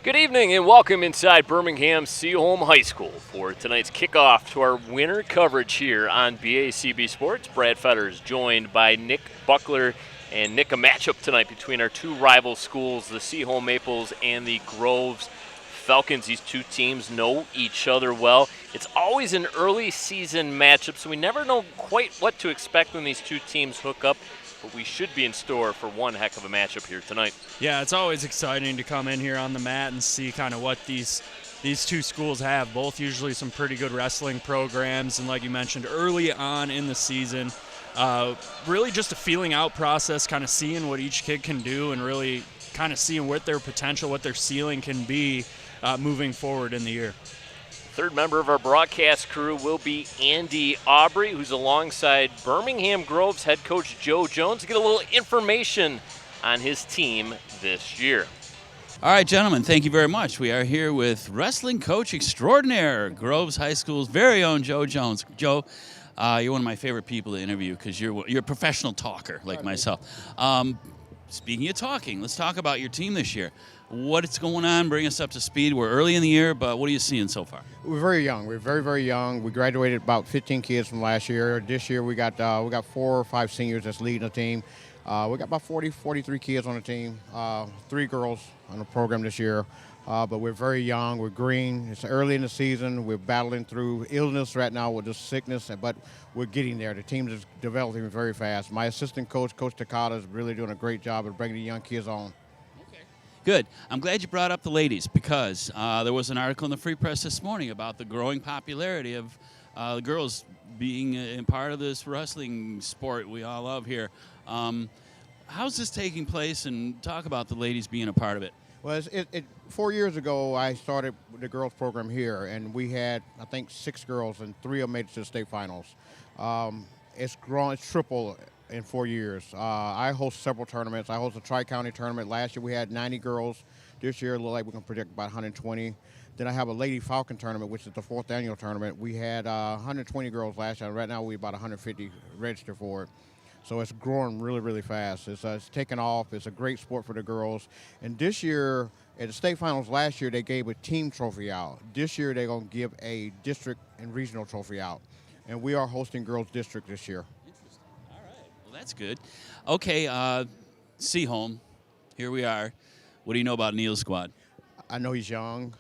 Good evening and welcome inside Birmingham Seaholm High School for tonight's kickoff to our winter coverage here on BACB Sports. Brad Fetters joined by Nick Buckler. And Nick, a matchup tonight between our two rival schools, the Seaholm Maples and the Groves Falcons. These two teams know each other well. It's always an early season matchup, so we never know quite what to expect when these two teams hook up. But we should be in store for one heck of a matchup here tonight. Yeah, it's always exciting to come in here on the mat and see kind of what these two schools have. Both usually some pretty good wrestling programs, and like you mentioned, early on in the season, really just a feeling out process, kind of seeing what each kid can do and really kind of seeing what their potential, what their ceiling can be moving forward in the year. Third member of our broadcast crew will be Andy Aubrey, who's alongside Birmingham Groves head coach Joe Jones to get a little information on his team this year. All right, gentlemen, thank you very much. We are here with wrestling coach extraordinaire, Groves High School's very own Joe Jones. Joe, you're one of my favorite people to interview because you're a professional talker like myself. Speaking of talking, let's talk about your team this year. What's going on? Bring us up to speed. We're early in the year, but what are you seeing so far? We're very young. We're very, very young. We graduated about 15 kids from last year. This year we got 4 or 5 seniors that's leading the team. We got about 43 kids on the team, 3 girls on the program this year. But we're very young. We're green. It's early in the season. We're battling through illness right now with this sickness, but we're getting there. The team is developing very fast. My assistant coach, Coach Takata, is really doing a great job of bringing the young kids on. Good. I'm glad you brought up the ladies because there was an article in the Free Press this morning about the growing popularity of the girls being a part of this wrestling sport we all love here. How's this taking place, and talk about the ladies being a part of it? Well, 4 years ago, I started the girls program here, and we had, I think, 6 girls, and 3 of them made it to the state finals. It's grown, it's tripled in 4 years. I host several tournaments. I host a Tri-County tournament. Last year we had 90 girls. This year it looks like we can predict about 120. Then I have a Lady Falcon tournament, which is the 4th annual tournament. We had 120 girls last year. Right now we're about 150 registered for it. So it's growing really, really fast. It's taken off. It's a great sport for the girls. And this year, at the state finals last year, they gave a team trophy out. This year they're going to give a district and regional trophy out. And we are hosting girls district this year. That's good. Okay, Seaholm, here we are. What do you know about Neil's squad? I know he's young.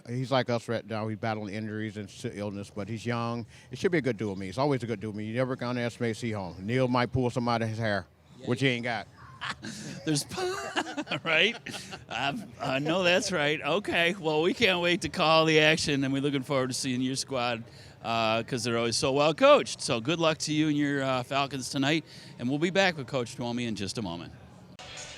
He's like us right now. He's battling injuries and illness, but he's young. It should be a good duel with me. It's always a good duel with me. You never underestimate Seaholm. Neil might pull some out of his hair, which he ain't got. There's right. I know that's right. Okay, well, we can't wait to call the action, and we're looking forward to seeing your squad because they're always so well coached. So good luck to you and your Falcons tonight, and we'll be back with Coach Twomey in just a moment.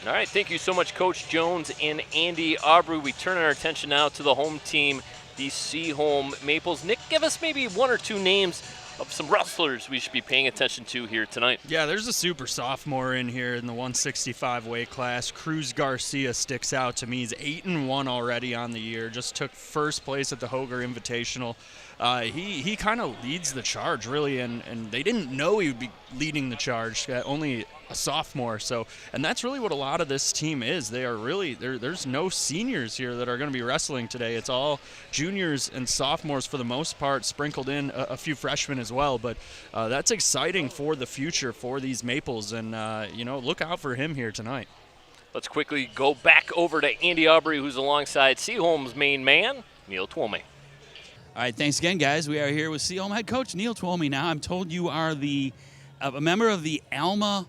All right, thank you so much, Coach Jones and Andy Aubrey. We turn our attention now to the home team, the Seaholm Maples. Nick, give us maybe 1 or 2 names of some wrestlers we should be paying attention to here tonight. Yeah, there's a super sophomore in here in the 165 weight class. Cruz Garcia sticks out to me. He's 8-1 already on the year. Just took first place at the Hoger Invitational. He kind of leads the charge, really, and they didn't know he would be leading the charge. Only a sophomore, and that's really what a lot of this team is. They are really there's no seniors here that are going to be wrestling today. It's all juniors and sophomores for the most part, sprinkled in a few freshmen as well. But that's exciting for the future for these Maples, and look out for him here tonight. Let's quickly go back over to Andy Aubrey, who's alongside Seaholm's main man, Neil Twomey. All right, thanks again, guys. We are here with Seaholm head coach Neil Twomey. Now, I'm told you are a member of the Alma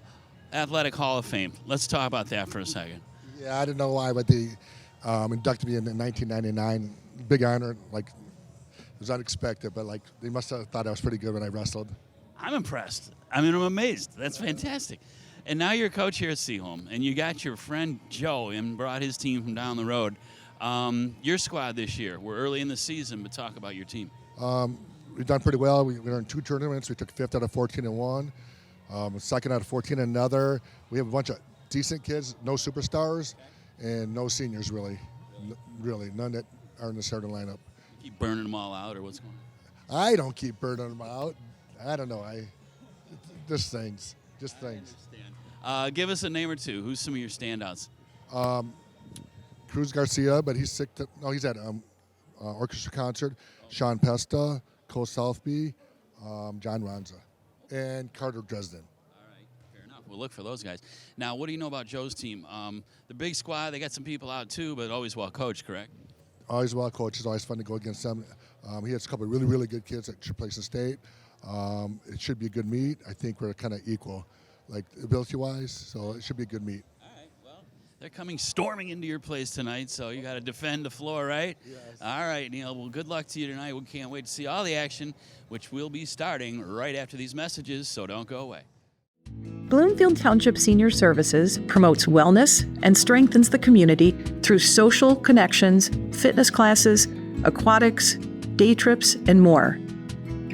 Athletic Hall of Fame. Let's talk about that for a second. Yeah, I didn't know why, but they inducted me in 1999. Big honor. It was unexpected, but they must have thought I was pretty good when I wrestled. I'm impressed. I'm amazed. That's fantastic. And now you're a coach here at Seaholm, and you got your friend Joe and brought his team from down the road. Your squad this year, we're early in the season, but talk about your team. We've done pretty well. We were in 2 tournaments. We took 5th out of 14 and 1. 2nd out of 14 and another. We have a bunch of decent kids, no superstars, and no seniors really. Really, none that are in the starting lineup. Keep burning them all out, or what's going on? I don't keep burning them out. I don't know. Just things. Give us a name or two. Who's some of your standouts? Cruz Garcia, but he's sick. He's at orchestra concert. Sean Pesta, Cole Southby, John Ronza, and Carter Dresden. All right, fair enough. We'll look for those guys. Now, what do you know about Joe's team? The big squad, they got some people out too, but always well coached, correct? Always well coached. It's always fun to go against them. He has a couple of really, really good kids at Placer State. It should be a good meet. I think we're kind of equal, like ability-wise, so it should be a good meet. All right, well, they're coming storming into your place tonight, so you got to defend the floor, right? Yes. All right, Neil. Well, good luck to you tonight. We can't wait to see all the action, which will be starting right after these messages, so don't go away. Bloomfield Township Senior Services promotes wellness and strengthens the community through social connections, fitness classes, aquatics, day trips, and more.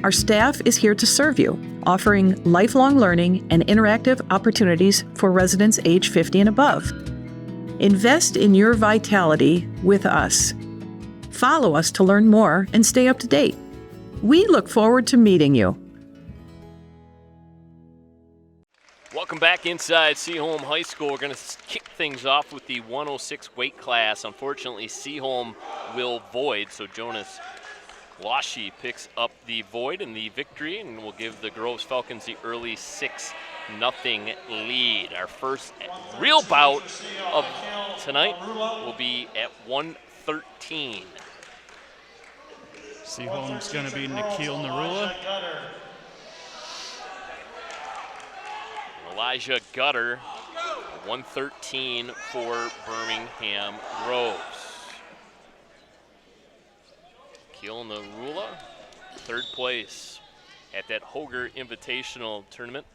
Our staff is here to serve you, offering lifelong learning and interactive opportunities for residents age 50 and above. Invest in your vitality with us. Follow us to learn more and stay up to date. We look forward to meeting you. Welcome back inside Seaholm High School. We're going to kick things off with the 106 weight class. Unfortunately, Seaholm will void, so Jonas Washi picks up the void and the victory, and will give the Groves Falcons the early 6-0 lead. Our first real bout of tonight will be at 113. Seaholm's going to be Nikhil Narula. Elijah Gutter, 113 for Birmingham Groves. Nikhil Narula, third place at that Hoger Invitational Tournament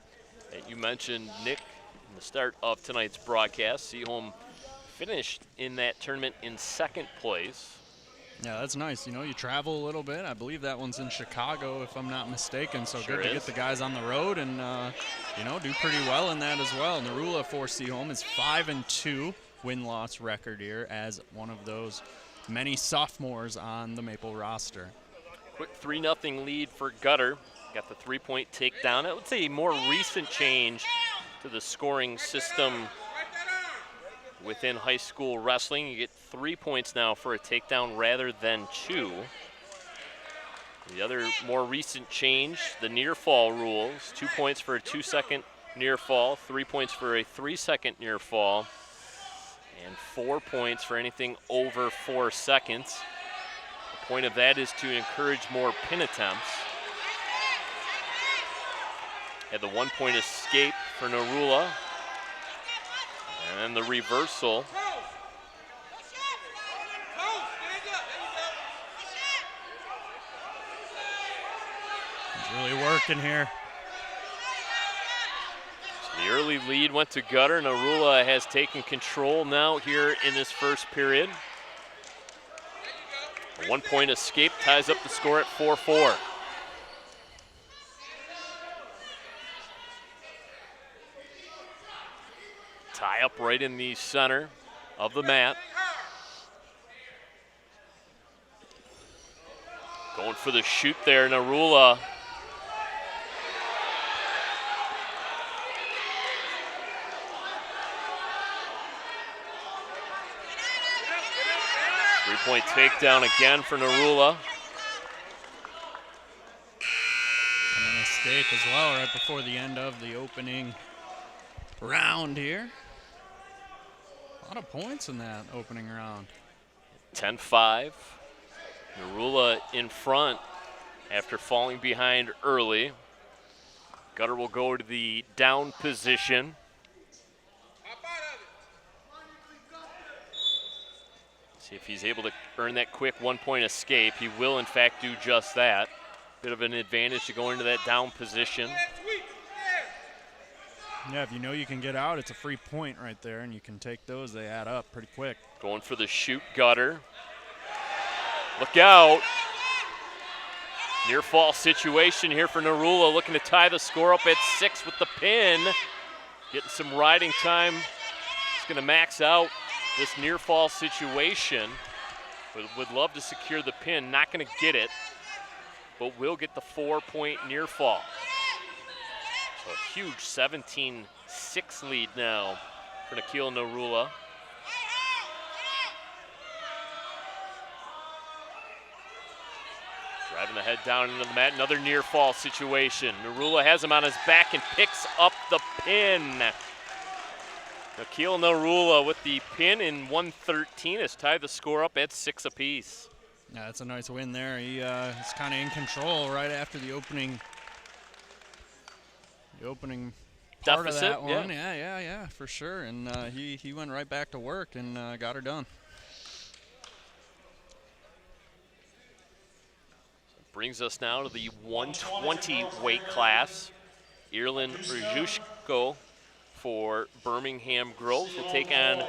that you mentioned, Nick, in the start of tonight's broadcast. Seaholm finished in that tournament in second place. Yeah, that's nice. You know, you travel a little bit. I believe that one's in Chicago, if I'm not mistaken. So Sure good to is. get the guys on the road and, you know, do pretty well in that as well. Narula for Seaholm is 5-2 win-loss record here as one of those many sophomores on the Maple roster. Quick 3-0 lead for Gutter. Got the three-point takedown. I would say a more recent change to the scoring system within high school wrestling. You get 3 points now for a takedown rather than 2. The other more recent change, the near fall rules. 2 points for a 2-second near fall, 3 points for a 3-second near fall, and 4 points for anything over 4 seconds. The point of that is to encourage more pin attempts. Had the 1-point escape for Narula. And the reversal. He's really working here. So the early lead went to Gutter. Narula has taken control now here in this first period. A 1-point escape ties up the score at 4-4. Tie up right in the center of the mat. Going for the shoot there, Narula. Three-point takedown again for Narula. And an escape as well right before the end of the opening round here. A lot of points in that opening round. 10-5. Narula in front after falling behind early. Gutter will go to the down position. See if he's able to earn that quick 1-point escape. He will, in fact, do just that. Bit of an advantage to go into that down position. Yeah, if you know you can get out, it's a free point right there, and you can take those. They add up pretty quick. Going for the shoot, Gutter. Look out. Near fall situation here for Narula, looking to tie the score up at 6 with the pin. Getting some riding time. He's going to max out this near fall situation. But would love to secure the pin. Not going to get it, but will get the 4-point near fall. So a huge 17-6 lead now for Nikhil Narula. Driving the head down into the mat, another near fall situation. Narula has him on his back and picks up the pin. Nikhil Narula with the pin in 113 has tied the score up at 6 apiece. Yeah, that's a nice win there. He is kind of in control right after the opening part Deficit, of that one. Yeah, for sure. And he went right back to work and got her done. Brings us now to the 120 weight class. Irlin Rjushko for Birmingham Groves will take on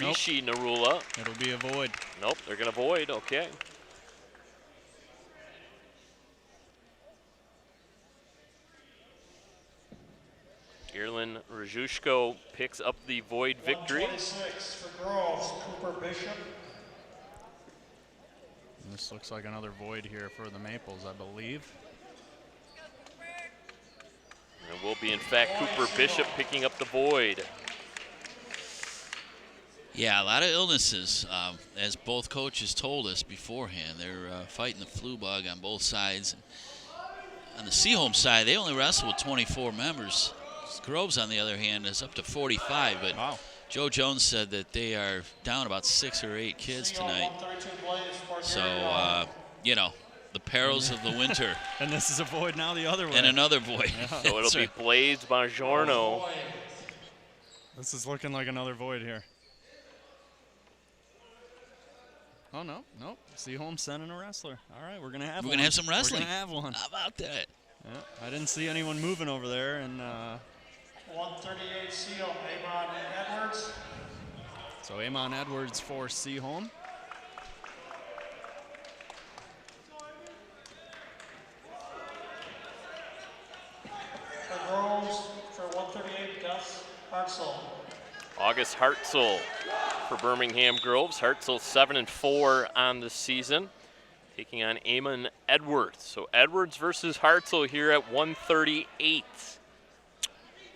Rishi Narula. It'll be a void. Nope, they're going to void. Okay. Irlin Rjushko picks up the void victory. 126 for girls, Cooper Bishop. And this looks like another void here for the Maples, I believe. It will be, in fact, Cooper Bishop picking up the void. Yeah, a lot of illnesses, as both coaches told us beforehand. They're fighting the flu bug on both sides. On the Seaholm side, they only wrestle with 24 members. Groves, on the other hand, is up to 45, but wow. Joe Jones said that they are down about 6 or 8 kids tonight. So, you know, the perils of the winter. And this is a void now the other way. And another void. Yeah. So it'll be Blades Bongiorno. This is looking like another void here. Oh, no. Seaholm sending a wrestler. All right, we're going to have one. We're going to have some wrestling. We're going to have one. How about that? Yeah, I didn't see anyone moving over there. And 138 Seaholm, Amon Edwards. so Amon Edwards for Seaholm. For girls, for 138, Gus Hartzell. August Hartzell for Birmingham Groves. Hartzell 7-4 on the season, taking on Amon Edwards. So Edwards versus Hartzell here at 138.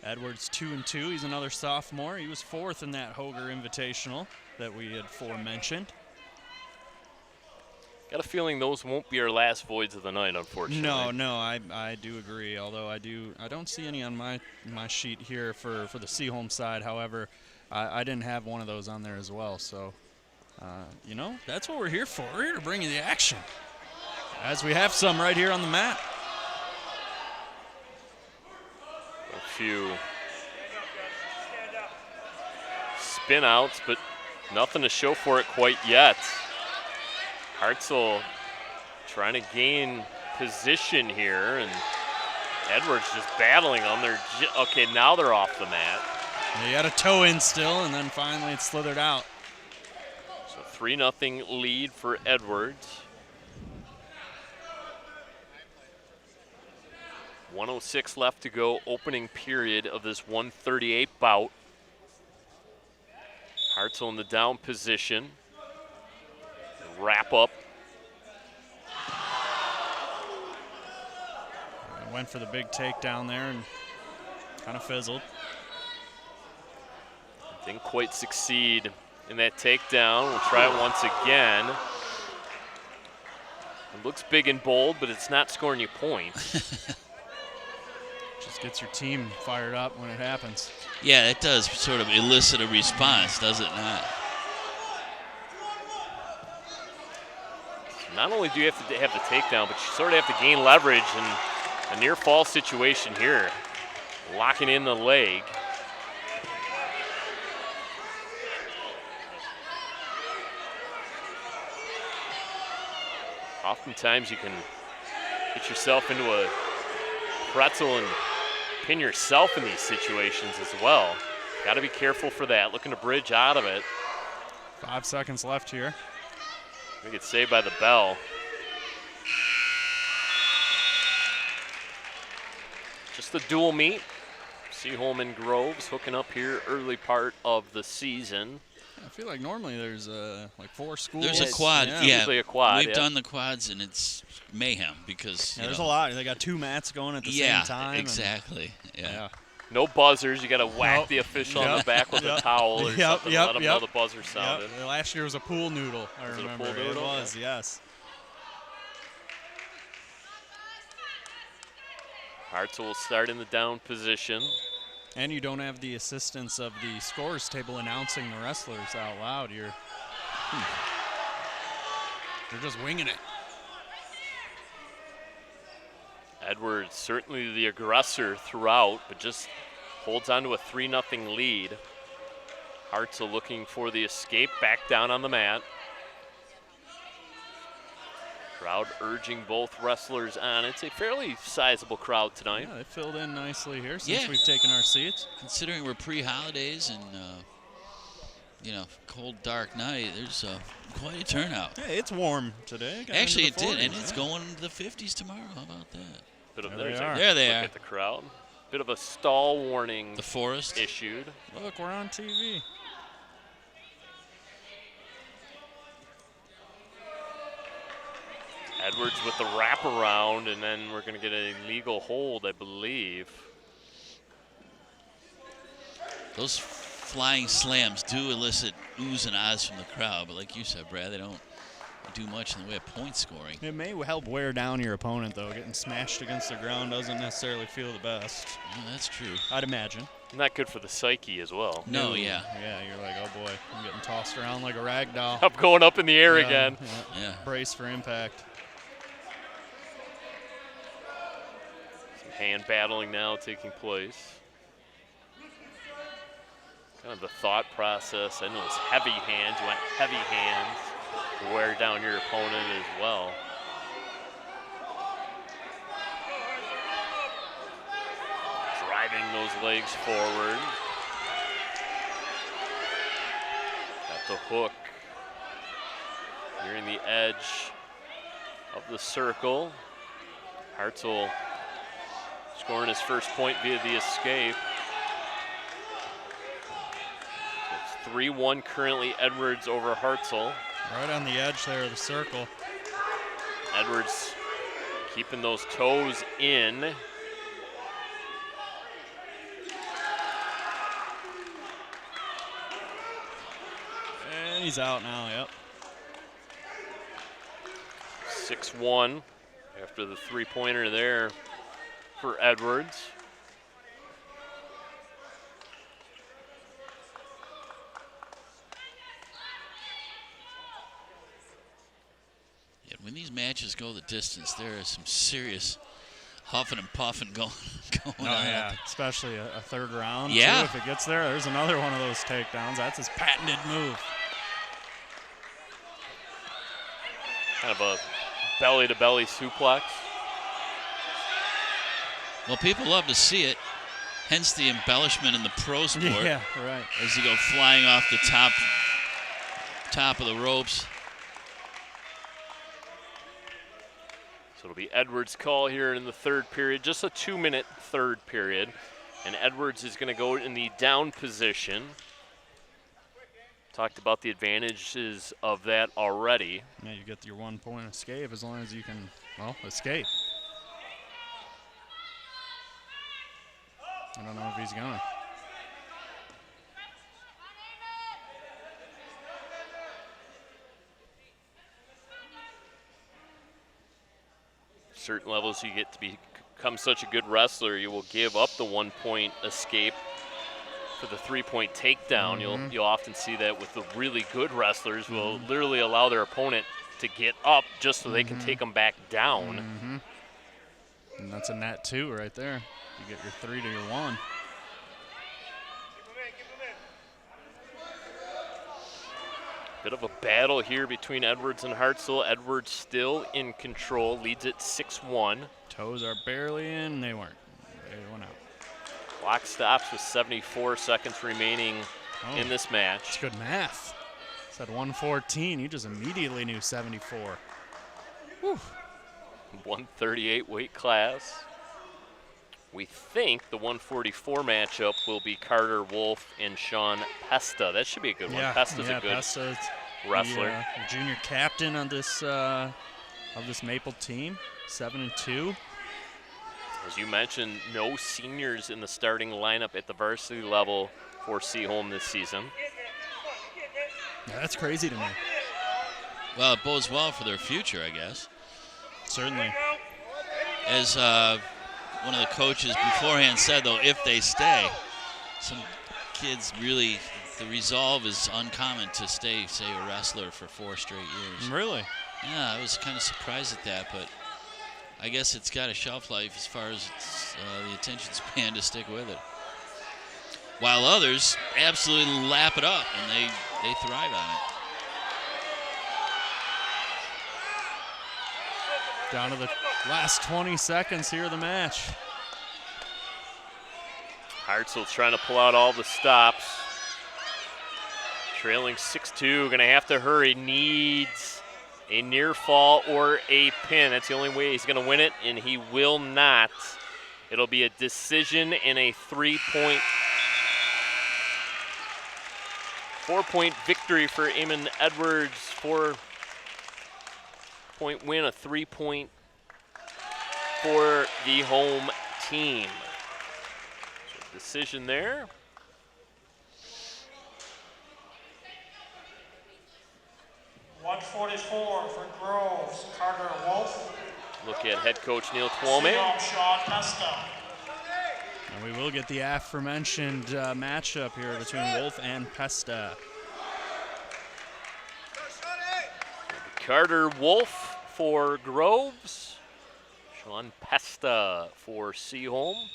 Edwards 2-2. He's another sophomore. He was 4th in that Hoger Invitational that we had forementioned. Got a feeling those won't be our last voids of the night, unfortunately. No, I do agree. Although I don't see any on my sheet here for the Seaholm side. However, I didn't have one of those on there as well. So, you know, that's what we're here for. We're here to bring you the action, as we have some right here on the mat. A few spin outs, but nothing to show for it quite yet. Hartzell trying to gain position here, and Edwards just battling them. Okay, now they're off the mat. He had a toe in still, and then finally it slithered out. So 3-0 lead for Edwards. 1:06 left to go, opening period of this 138 bout. Hartzell in the down position. Wrap up. Went for the big takedown there and kind of fizzled. Didn't quite succeed in that takedown. We'll try it once again. It looks big and bold, but it's not scoring you points. Just gets your team fired up when it happens. Yeah, it does sort of elicit a response, does it not? Not only do you have to have the takedown, but you sort of have to gain leverage in a near fall situation here. Locking in the leg. Oftentimes you can get yourself into a pretzel and pin yourself in these situations as well. Got to be careful for that. Looking to bridge out of it. 5 seconds left here. We get saved by the bell. Just the dual meet. Seaholm and Groves hooking up here early part of the season. I feel like normally there's like 4 schools. There's a quad, yeah. Usually a quad, We've done the quads, and it's mayhem because there's a lot. They got 2 mats going at the same time. Yeah, exactly. Yeah. No buzzers. You got to whack the official on the back with a towel or something to let them know the buzzer sounded. Last year was a pool noodle. I remember. It a pool noodle? It was, yes. Hartzell will start in the down position. And you don't have the assistance of the scores table announcing the wrestlers out loud. You're just winging it. Edwards certainly the aggressor throughout, but just holds on to a 3-0 lead. Hartzell looking for the escape, back down on the mat. Crowd urging both wrestlers on. It's a fairly sizable crowd tonight. Yeah, they filled in nicely here since we've taken our seats. Considering we're pre-holidays and, cold, dark night, there's quite a turnout. Yeah, it's warm today. Actually, it did, and it's going into the 50s tomorrow. How about that? There they Look are. at the crowd. Bit of a stall warning. The forest issued. Look, we're on TV. Edwards with the wraparound, and then we're going to get a legal hold, I believe. Those flying slams do elicit oohs and ahs from the crowd, but like you said, Brad, they don't do much in the way of point scoring. It may help wear down your opponent, though. Getting smashed against the ground doesn't necessarily feel the best. Well, that's true. I'd imagine. Not good for the psyche as well. No, yeah. Yeah, you're like, oh boy, I'm getting tossed around like a rag doll. Up going up in the air again. Yeah. Brace for impact. Some hand battling now taking place. Kind of the thought process. I know it's heavy hands. You want heavy hands to wear down your opponent as well. Driving those legs forward. Got the hook. Nearing the edge of the circle. Hartzell scoring his first point via the escape. So it's 3-1 currently, Edwards over Hartzell. Right on the edge there of the circle. Edwards keeping those toes in. And he's out now, yep. 6-1 after the three-pointer there for Edwards. Yeah, when these matches go the distance, there is some serious huffing and puffing going on. Yeah, especially a third round. Yeah. Too. If it gets there, there's another one of those takedowns. That's his patented move. Kind of a belly-to-belly suplex. Well, people love to see it, hence the embellishment in the pro sport. Yeah, right. As you go flying off the top of the ropes. So it'll be Edwards' call here in the third period, just a 2-minute third period. And Edwards is going to go in the down position. Talked about the advantages of that already. Yeah, you get your 1 point escape as long as you can, well, escape. I don't know if he's gonna. Certain levels you get to become such a good wrestler, you will give up the 1 point escape for the 3-point takedown. You'll often see that with the really good wrestlers will literally allow their opponent to get up just so they can take them back down. And that's a net 2 right there. You get your 3 to your 1. Bit of a battle here between Edwards and Hartzell. Edwards still in control, leads it 6-1. Toes are barely in. They weren't. They went out. Clock stops with 74 seconds remaining in this It's match. good math. Said 114. You just immediately knew 74. Whew. 138 weight class. We think the 144 matchup will be Carter Wolf and Sean Pesta. That should be a good one. Pesta's a good Pesta's wrestler. The junior captain of this Maple team, 7-2. As you mentioned, no seniors in the starting lineup at the varsity level for Seaholm this season. Yeah, that's crazy to me. Well, it bodes well for their future, I guess. Certainly. As one of the coaches beforehand said, though, if they stay, some kids really, the resolve is uncommon to stay, say, a wrestler for 4 straight years. Really? Yeah, I was kind of surprised at that, but I guess it's got a shelf life as far as the attention span to stick with it. While others absolutely lap it up, and they thrive on it. Down to the last 20 seconds here of the match. Hartzell trying to pull out all the stops. Trailing 6-2, going to have to hurry. Needs a near fall or a pin. That's the only way he's going to win it, and he will not. It'll be a decision and a 4-point victory for Eamon Edwards. 4-point win, a 3-point for the home team. So decision there. .144 for Groves, Carter Wolf. Look at head coach Neil Twome. Seaholm, Sean Pesta. And we will get the aforementioned matchup here between Wolf and Pesta. Carter Wolf for Groves. Sean Pesta for Seaholm.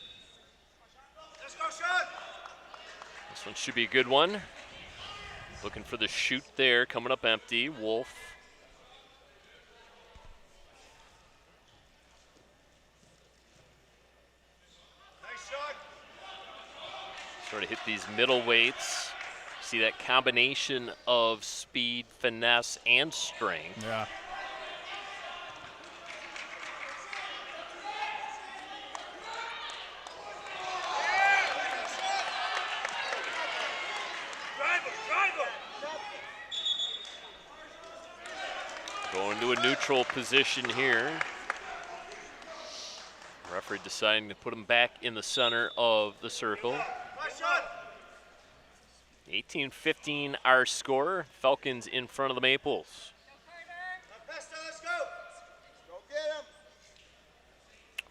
This one should be a good one. Looking for the shoot there, coming up empty. Wolf. Sort of hit these middle weights. See that combination of speed, finesse, and strength. Yeah. Going to a neutral position here. Referee deciding to put him back in the center of the circle. 18-15 our score. Falcons in front of the Maples.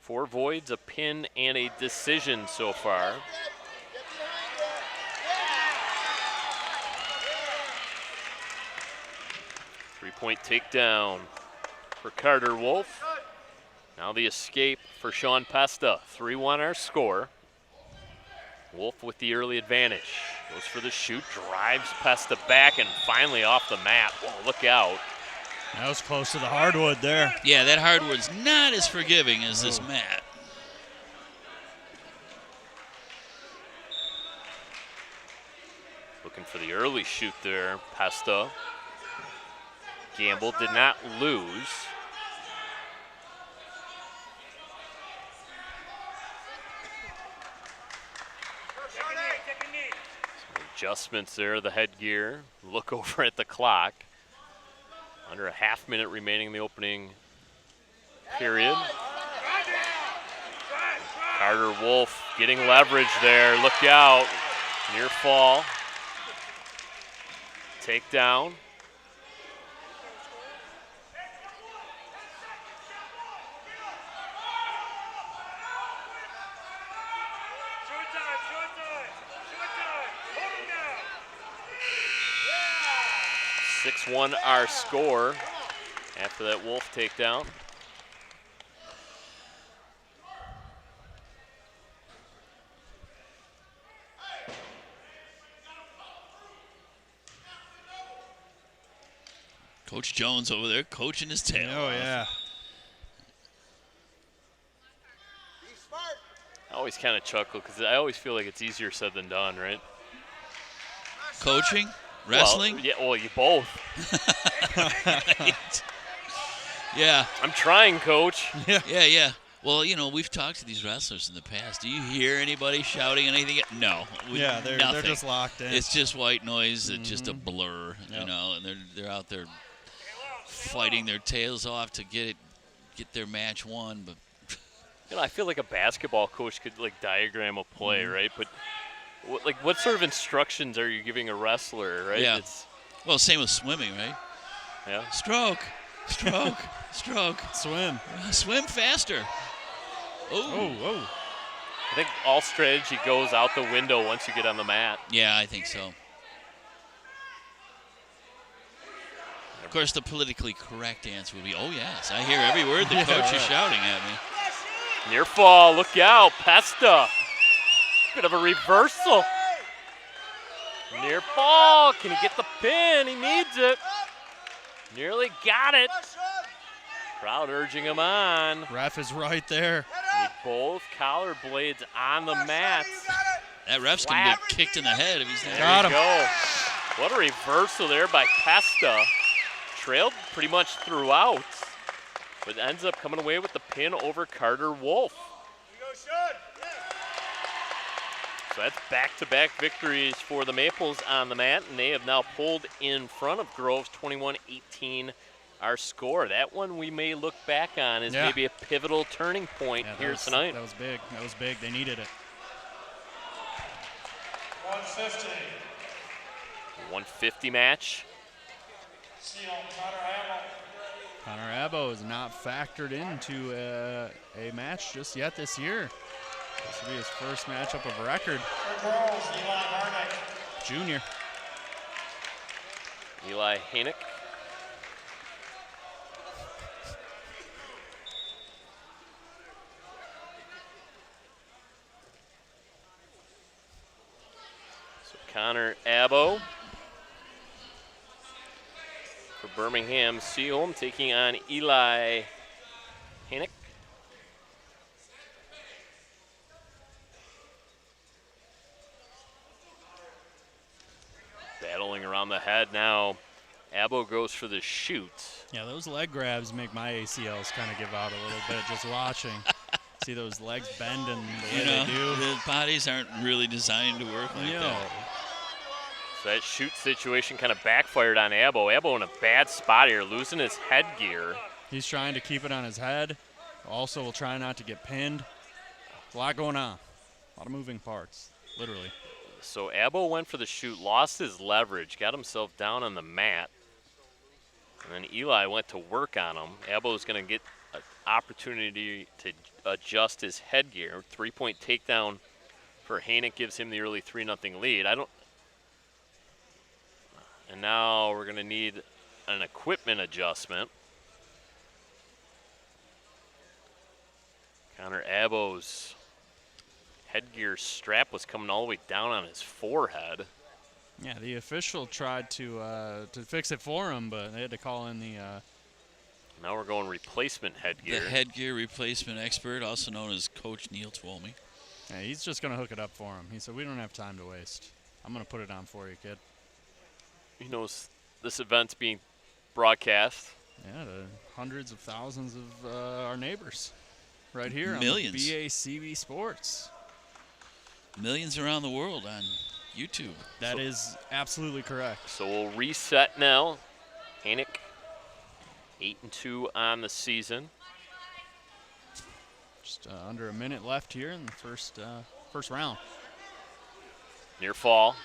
4 voids, a pin, and a decision so far. Three-point takedown for Carter Wolf. Now the escape for Sean Pesta. 3-1 our score. Wolf with the early advantage. Goes for the shoot, drives Pesta back, and finally off the mat. Whoa, look out. That was close to the hardwood there. Yeah, that hardwood's not as forgiving as this mat. Looking for the early shoot there, Pesta. Gamble did not lose. Some adjustments there, the headgear. Look over at the clock. Under a half-minute remaining in the opening period. Carter Wolf getting leverage there. Look out. Near fall. Takedown. Yeah. 6-1 our score after that Wolf takedown. Coach Jones over there coaching his tail Oh, off. yeah. I always kind of chuckle because I always feel like it's easier said than done, right? Coaching? Wrestling? Well, yeah, well, you both. Right. Yeah. I'm trying, Coach. Yeah. Well, you know, we've talked to these wrestlers in the past. Do you hear anybody shouting anything? No. Yeah, they're nothing. just locked in. It's just white noise. It's just a blur, you know, and they're out there fighting their tails off to get their match won. But You know, I feel like a basketball coach could like diagram a play, right? But what sort of instructions are you giving a wrestler, right? Yeah. Well, same with swimming, right? Yeah. Stroke, stroke, stroke. Swim. Swim faster. Oh. I think all strategy goes out the window once you get on the mat. Yeah, I think so. Of course, the politically correct answer would be, oh, yes. I hear every word the coach is shouting at me. Near fall, look out, Pesta. Bit of a reversal. Near fall, can he get the pin? He needs it. Nearly got it. Crowd urging him on. Ref is right there. Need both collar blades on the mats. That ref's going to get kicked in the head if he's not. Got him. Go. What a reversal there by Pesta. Trailed pretty much throughout, but ends up coming away with the pin over Carter Wolf. So that's back-to-back victories for the Maples on the mat, and they have now pulled in front of Groves 21-18 our score. That one we may look back on as maybe a pivotal turning point here tonight. That was big. That was big. They needed it. 150. 150 match. Seaholm, Connor Abbo is not factored into a match just yet this year. This will be his first matchup of record. For girls, Eli Harnick. Junior. Eli Hanick. So Connor Abbo for Birmingham Seaholm taking on Eli Hanick. Battling around the head now. Abbo goes for the shoot. Yeah, those leg grabs make my ACLs kind of give out a little bit just watching. See those legs bending the way they do. The bodies aren't really designed to work like that. So that shoot situation kind of backfired on Abbo. Abbo in a bad spot here, losing his headgear. He's trying to keep it on his head. Also will try not to get pinned. A lot going on. A lot of moving parts, literally. So Abbo went for the shoot, lost his leverage, got himself down on the mat. And then Eli went to work on him. Abbo's going to get an opportunity to adjust his headgear. 3-point takedown for Hanick gives him the early 3-0 lead. And now we're going to need an equipment adjustment. Connor Abbo's headgear strap was coming all the way down on his forehead. Yeah, the official tried to fix it for him, but they had to call in the. Now we're going replacement headgear. The headgear replacement expert, also known as Coach Neil Twomey. Yeah, he's just going to hook it up for him. He said, we don't have time to waste. I'm going to put it on for you, kid. He knows this event's being broadcast. Yeah, to hundreds of thousands of our neighbors right here Millions. on BACB Sports. Millions around the world on YouTube. That is absolutely correct. So we'll reset now. Hanick, 8-2 on the season. Just under a minute left here in the first round. Near fall.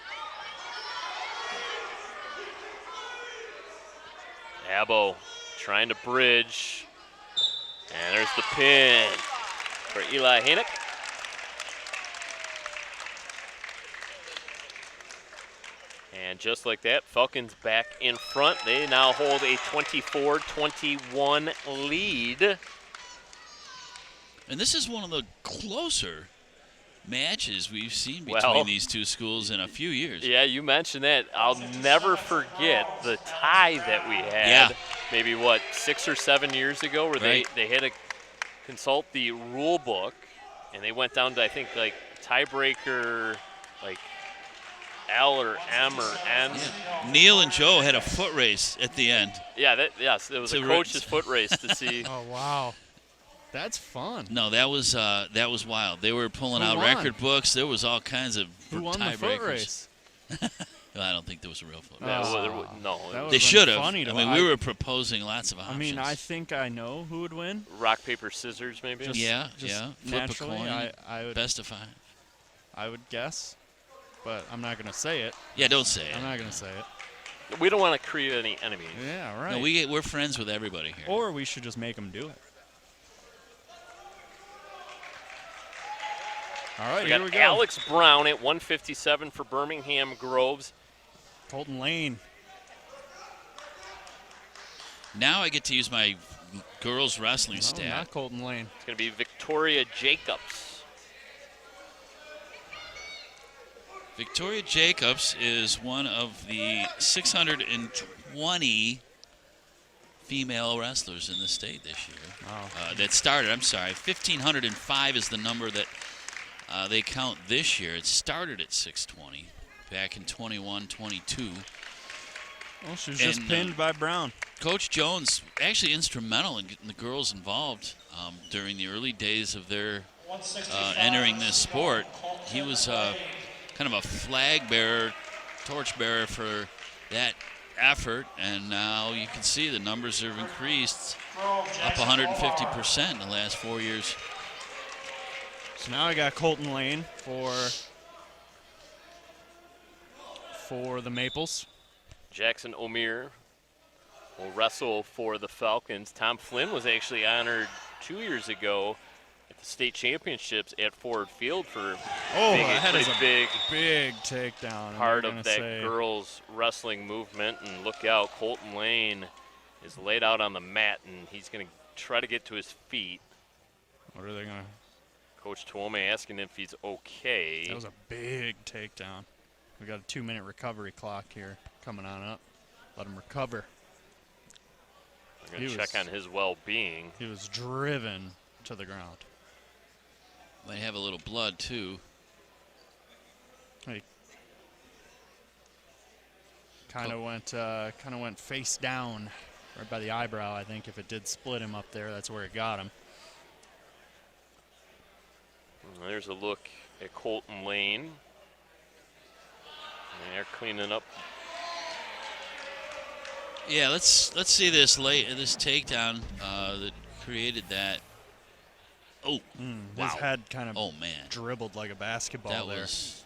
Abbo trying to bridge. And there's the pin for Eli Hanick. And just like that, Falcons back in front. They now hold a 24-21 lead. And this is one of the closer matches we've seen between these two schools in a few years. Yeah, you mentioned that. I'll never forget the tie that we had. Maybe, 6 or 7 years ago where they had to consult the rule book, and they went down to, I think, tiebreaker, L or M or N. Yeah. Neil and Joe had a foot race at the end. Yeah, it was a coach's foot race to see. Oh, wow. That's fun. No, that was wild. They were pulling out record books. There was all kinds of Who won the foot race? I don't think there was a real foot race. No. They should have. Funny we were proposing lots of options. I mean, I think I know who would win. Rock, paper, scissors, maybe? Just Flip naturally, a coin. I would, best of 5. I would guess, but I'm not going to say it. Yeah, don't say it. I'm not going to say it. We don't want to create any enemies. Yeah, right. No, we're friends with everybody here. Or we should just make them do it. All right, We here got we go. Alex Brown at 157 for Birmingham Groves. Colton Lane. Now I get to use my girls wrestling No, stat. not Colton Lane. It's going to be Victoria Jacobs. Victoria Jacobs is one of the 620 female wrestlers in the state this year. Wow. That started, 1,505 is the number that they count this year. It started at 620 back in 21-22. Well, she was just And, pinned by Brown. Coach Jones actually instrumental in getting the girls involved during the early days of their 165. entering this sport. He was kind of a flag bearer, torch bearer for that effort, and now you can see the numbers have increased up 150% in the last 4 years. So now I got Colton Lane for the Maples. Jackson O'Meara will wrestle for the Falcons. Tom Flynn was actually honored 2 years ago at the state championships at Ford Field for That is a big big takedown. part of that girls wrestling movement. And look out, Colton Lane is laid out on the mat, and he's going to try to get to his feet. What are they going to? Coach Tuome asking if he's okay. That was a big takedown. We got a 2-minute recovery clock here coming on up. Let him recover. I'm going to check on his well-being. He was driven to the ground. Might have a little blood too. He kind of went face down, right by the eyebrow. I think if it did split him up there, that's where it got him. And there's a look at Colton Lane. And they're cleaning up. Yeah, let's see this takedown that created that. Oh, wow. His head kind of man. dribbled like a basketball That there. was,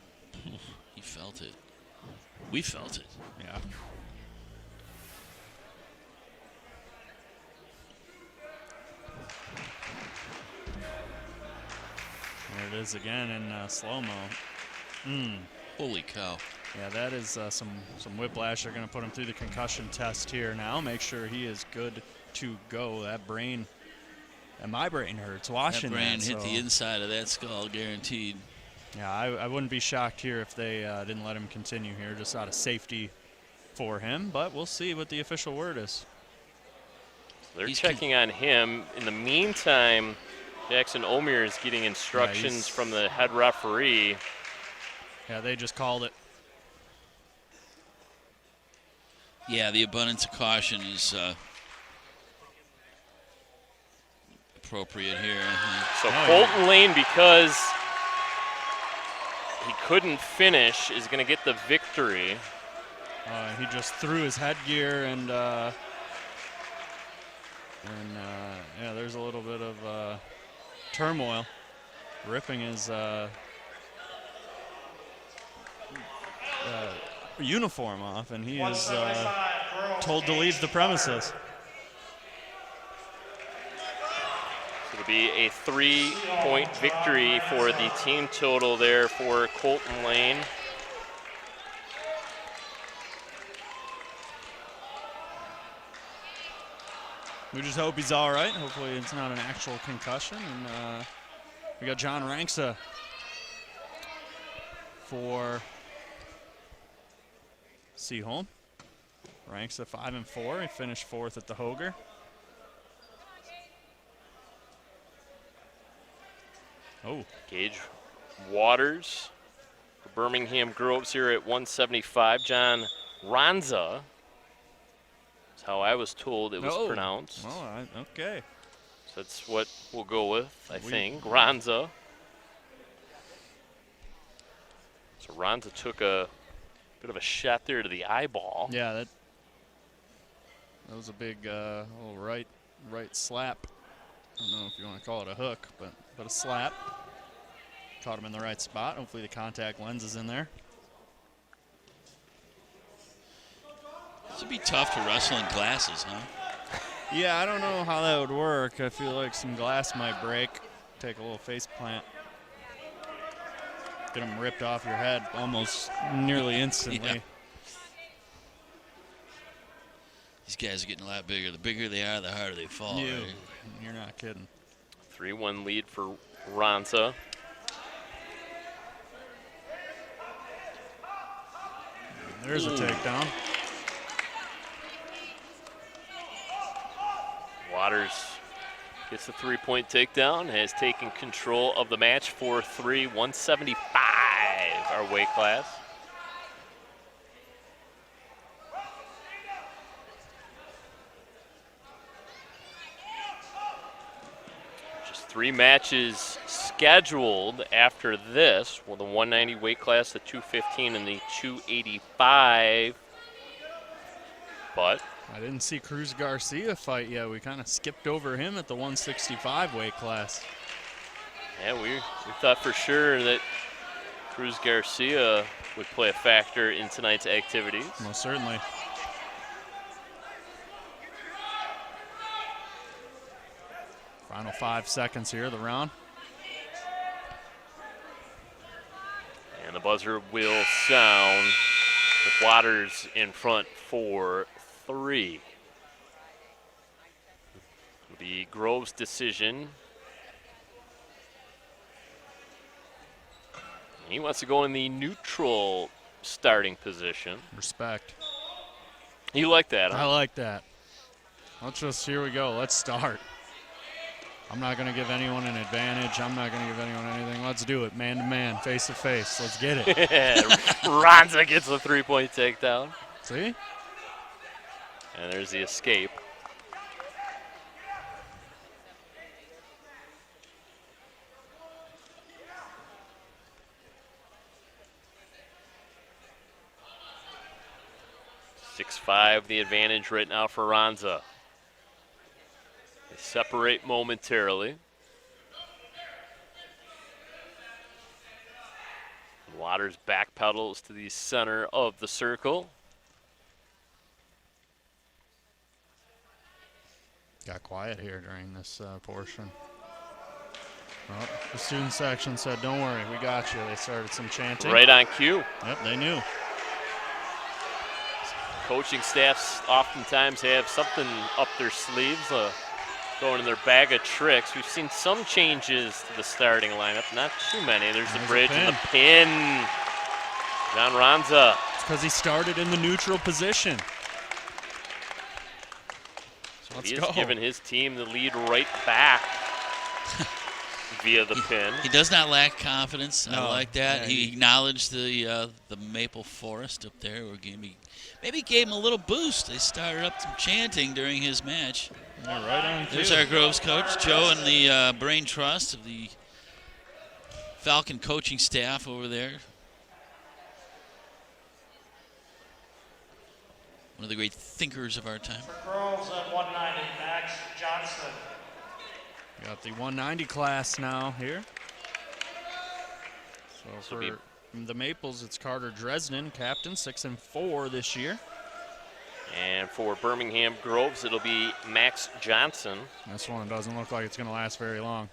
he felt it. We felt it. Yeah. There it is again in slow-mo. Holy cow. Yeah, that is some whiplash. They're going to put him through the concussion test here now. Make sure he is good to go. That brain, and my brain hurts watching that. That brain hit so the inside of that skull, guaranteed. yeah, I wouldn't be shocked here if they didn't let him continue here, just out of safety for him. But we'll see what the official word is. They're checking on him. In the meantime, Jackson O'Meara is getting instructions from the head referee. Yeah, they just called it. Yeah, the abundance of caution is appropriate here, I think. So Colton Lane, because he couldn't finish, is going to get the victory. He just threw his headgear and yeah, there's a little bit of turmoil, ripping his uniform off, and he is told to leave the premises. So it'll be a 3-point victory for the team total there for Colton Lane. We just hope he's all right. Hopefully it's not an actual concussion. And we got John Ranksa for Seaholm. Ranksa 5-4. He finished 4th at the Hoger. Oh. Gage Waters for Birmingham Groves here at 175. John Ronza. That's how I was told it was pronounced. Oh, okay. So that's what we'll go with, I think. Ronza. So Ronza took a bit of a shot there to the eyeball. Yeah, that was a big little right slap. I don't know if you want to call it a hook, but a slap. Caught him in the right spot. Hopefully the contact lens is in there. This would be tough to wrestle in glasses, huh? Yeah, I don't know how that would work. I feel like some glass might break. Take a little face plant. Get them ripped off your head almost nearly instantly. Yeah. These guys are getting a lot bigger. The bigger they are, the harder they fall. You, Right? You're not kidding. 3-1 lead for Ronza. There's a takedown. Waters gets the 3-point takedown, has taken control of the match. 4-3, 175 our weight class. Just 3 matches scheduled after this, with the 190 weight class, the 215, and the 285. But I didn't see Cruz Garcia fight yet. We kind of skipped over him at the 165 weight class. yeah, we thought for sure that Cruz Garcia would play a factor in tonight's activities. Most certainly. Final 5 seconds here of the round. And the buzzer will sound with Waters in front for 3. The Groves decision. He wants to go in the neutral starting position. Respect. You like that, I huh? like that. Here we go. Let's start. I'm not going to give anyone an advantage. I'm not going to give anyone anything. Let's do it. Man to man, face to face. Let's get it. Ronza gets a 3-point takedown. See? And there's the escape. .65 the advantage right now for Ronza. They separate momentarily. Waters backpedals to the center of the circle. Got quiet here during this portion. Well, the student section said, don't worry, we got you. They started some chanting. Right on cue. Yep, they knew. Coaching staffs oftentimes have something up their sleeves, going in their bag of tricks. We've seen some changes to the starting lineup, not too many. There's the bridge and the pin. John Ronza. It's because he started in the neutral position. So let's He go. has given his team the lead right back via the pin. He does not lack confidence. I No. like that. Yeah, he acknowledged the maple forest up there. Or maybe gave him a little boost. They started up some chanting during his match. Yeah, right on cue. There's our Groves coach, Joe, and the brain trust of the Falcon coaching staff over there. One of the great thinkers of our time. For girls at 190, Max Johnson. Got the 190 class now here. So This'll for the Maples, it's Carter Dresden, captain, 6-4 this year. And for Birmingham Groves, it'll be Max Johnson. This one doesn't look like it's going to last very long.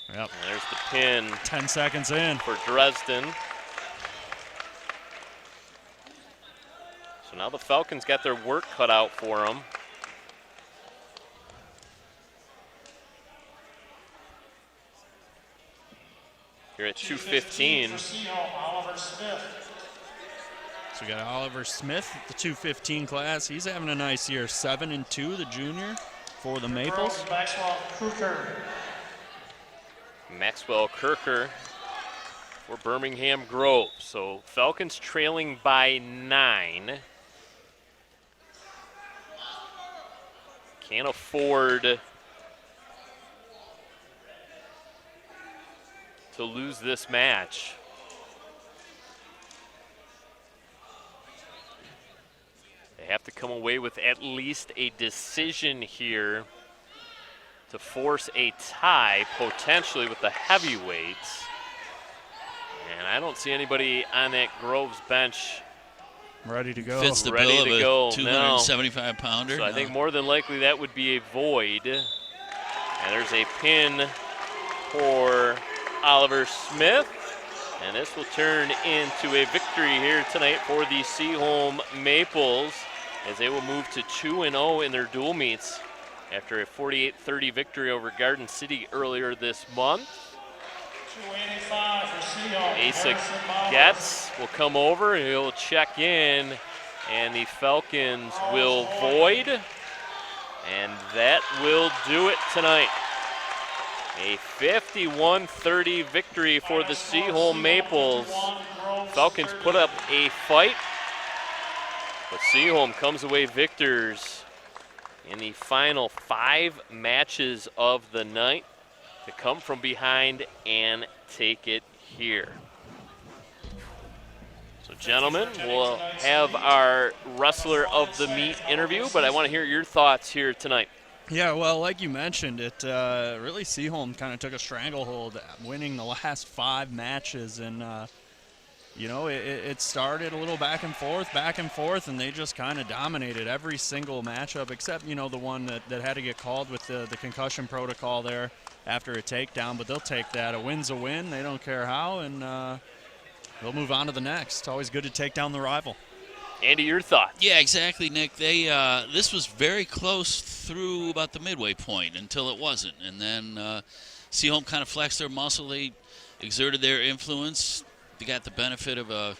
Yep. And there's the pin 10 seconds in. for Dresden. So now the Falcons got their work cut out for them. Here at 215. For Seaholm, Oliver Smith. So we got Oliver Smith, the 215 class. He's having a nice year. 7-2, the junior for the Maples. Girls, Maxwell Kruger. Maxwell Kirker for Birmingham Grove. So Falcons trailing by 9. Can't afford to lose this match. They have to come away with at least a decision here to force a tie, potentially with the heavyweights. And I don't see anybody on that Groves bench Ready to go. Fits the Ready bill of to a go. 275-pounder. So I think more than likely that would be a void. And there's a pin for Oliver Smith. And this will turn into a victory here tonight for the Seaholm Maples as they will move to 2-0 in their dual meets after a 48-30 victory over Garden City earlier this month. 285 for Seaholm. Asa Getz will come over, he'll check in, and the Falcons will void, and that will do it tonight. A 51-30 victory for the Seaholm Maples. Falcons put up a fight, but Seaholm comes away victors in the final 5 matches of the night to come from behind and take it here. So gentlemen, we'll have our wrestler of the meet interview, but I want to hear your thoughts here tonight. Yeah, well, like you mentioned, it really Seaholm kind of took a stranglehold, winning the last 5 matches, and it started a little back and forth, and they just kind of dominated every single matchup except the one that had to get called with the concussion protocol there after a takedown. But they'll take that. A win's a win. They don't care how, and they'll move on to the next. It's always good to take down the rival. Andy, your thoughts? Yeah, exactly, Nick. They this was very close through about the midway point until it wasn't, and then Seaholm kind of flexed their muscle. They exerted their influence. They got the benefit of a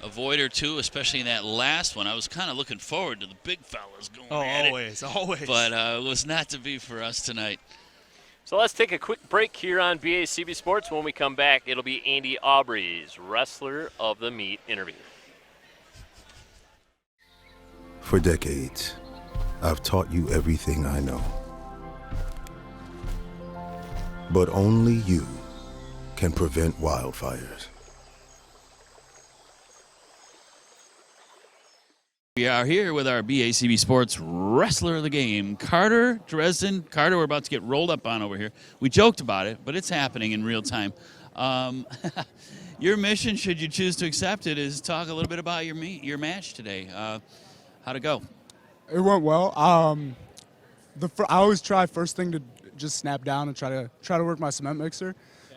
void or two, especially in that last one. I was kind of looking forward to the big fellas going at it. Always. But it was not to be for us tonight. So let's take a quick break here on BACB Sports. When we come back, it'll be Andy Aubrey's Wrestler of the Meet interview. For decades, I've taught you everything I know. But only you can prevent wildfires. We are here with our BACB Sports Wrestler of the Game, Carter Dresden. Carter, we're about to get rolled up on over here. We joked about it, but it's happening in real time. Your mission, should you choose to accept it, is talk a little bit about your match today. How'd it go? It went well. I always try first thing to just snap down and try to work my cement mixer,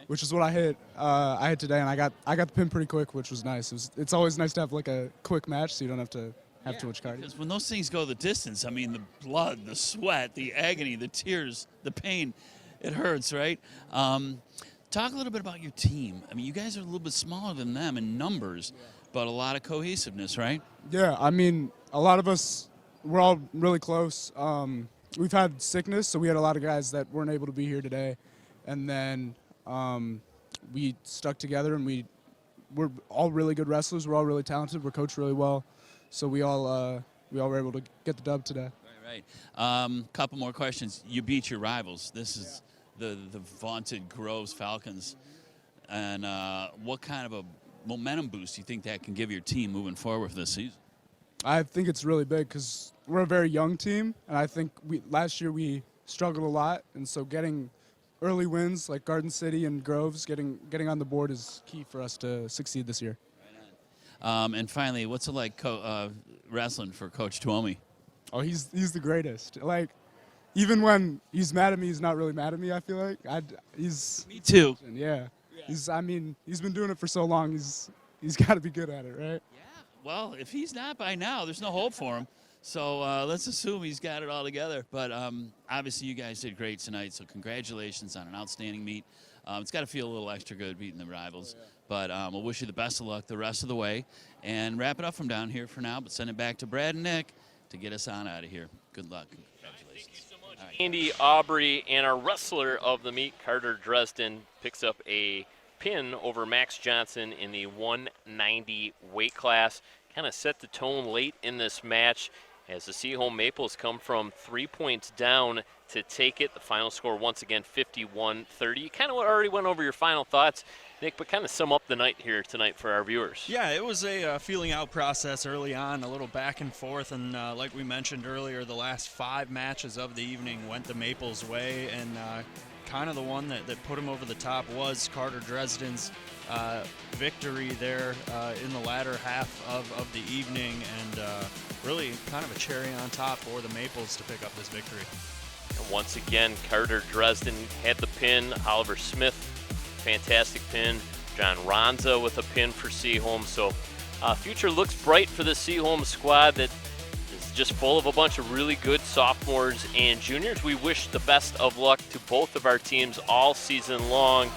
which is what I hit. I hit today, and I got the pin pretty quick, which was nice. It's always nice to have like a quick match, so you don't have to have too much cardio. Because when those things go the distance, I mean, the blood, the sweat, the agony, the tears, the pain, it hurts, right? Talk a little bit about your team. I mean, you guys are a little bit smaller than them in numbers, but a lot of cohesiveness, right? Yeah, I mean, a lot of us, we're all really close. We've had sickness, so we had a lot of guys that weren't able to be here today. And then we stuck together, and we're all really good wrestlers. We're all really talented. We're coached really well. So we all were able to get the dub today. Right. Couple more questions. You beat your rivals. This is the vaunted Groves Falcons. And what kind of a momentum boost do you think that can give your team moving forward for this season? I think it's really big because we're a very young team, and I think last year we struggled a lot, and so getting early wins like Garden City and Groves, getting on the board is key for us to succeed this year. And finally, what's it like wrestling for Coach Tuomi? Oh, he's the greatest. Like, even when he's mad at me, he's not really mad at me, I feel like. Me too. Yeah. He's been doing it for so long, he's got to be good at it, right? Yeah. Well, if he's not by now, there's no hope for him. So let's assume he's got it all together. But obviously you guys did great tonight, so congratulations on an outstanding meet. It's got to feel a little extra good beating the rivals. Oh, yeah. But we'll wish you the best of luck the rest of the way. And wrap it up from down here for now, but send it back to Brad and Nick to get us on out of here. Good luck. Congratulations. Thank you so much. Right. Andy Aubrey and our wrestler of the meet, Carter Dresden, picks up a pin over Max Johnson in the 190 weight class. Kind of set the tone late in this match as the Seaholm Maples come from 3 points down to take it. The final score, once again, 51-30. You kind of already went over your final thoughts, Nick, but kind of sum up the night here tonight for our viewers. Yeah, it was a feeling out process early on, a little back and forth, and like we mentioned earlier, the last 5 matches of the evening went the Maples' way, and kind of the one that put him over the top was Carter Dresden's victory there in the latter half of the evening, and really kind of a cherry on top for the Maples to pick up this victory. And once again, Carter Dresden had the pin. Oliver Smith, fantastic pin John Ronza with a pin for Seaholm. So future looks bright for the Seaholm squad that is just full of a bunch of really good sophomores and juniors. We wish the best of luck to both of our teams all season long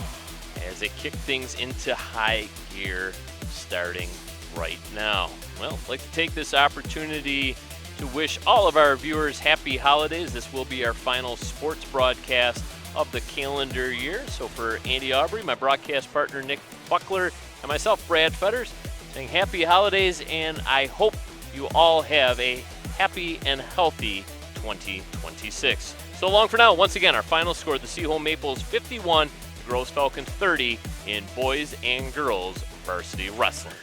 as they kick things into high gear starting right now. Well, I'd like to take this opportunity to wish all of our viewers happy holidays. This will be our final sports broadcast of the calendar year. So for Andy Aubrey, my broadcast partner Nick Buckler, and myself, Brad Fetters, saying happy holidays, and I hope you all have a happy and healthy 2026. So long for now. Once again, our final score, the Seaholm Maples 51, the Groves Falcons 30 in boys and girls varsity wrestling.